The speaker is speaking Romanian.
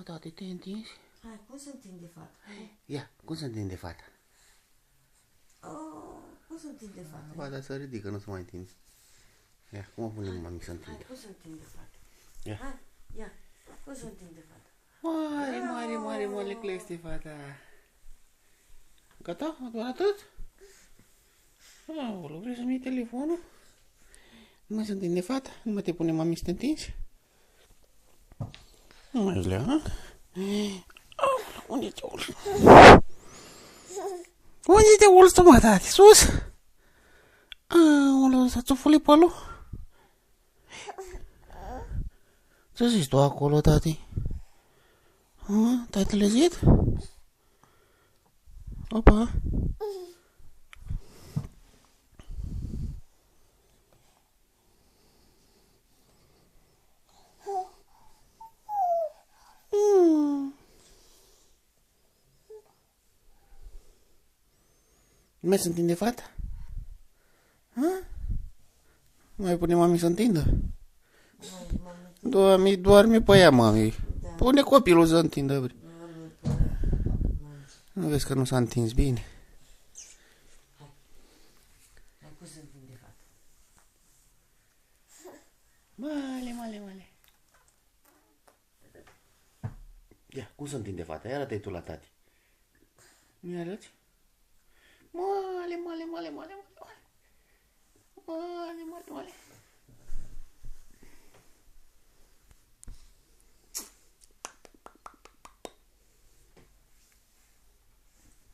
mă, tati, te întinzi? Hai, cum se întinde fata? Ia, cum se întinde fata? Oh, cum se întinde fata? Ba, dar să ridică, nu se mai întinde. Ia, cum o punem mami să întinde? Hai, cum se întinde fata? Ia. Hai, ia, cum se întinde fata? Mare, cleste fata. Gata? Doar atât? Aoleu, vrei să-mi iei telefonul? Nu mai se întinde fata? Nu mai te pune mami să te întinzi? Nu mai zlea, ha? Unde te urci? Unde te urci tu, mă, tati? Sus? Aoleu, s-a țufulit pălul? Ce zici tu acolo, tati? Te-ai trezit? Opa! Nu mai se întinde fata? Mai pune mami să întindă? Doarme pe ea, mami. Pune copilul să întindă. Nu vezi că nu s-a întins bine? Hai, cum se întinde fata? Male. Ia, cum se întinde fata? Ia arată-i tu la tati. Nu-i arăți? Male.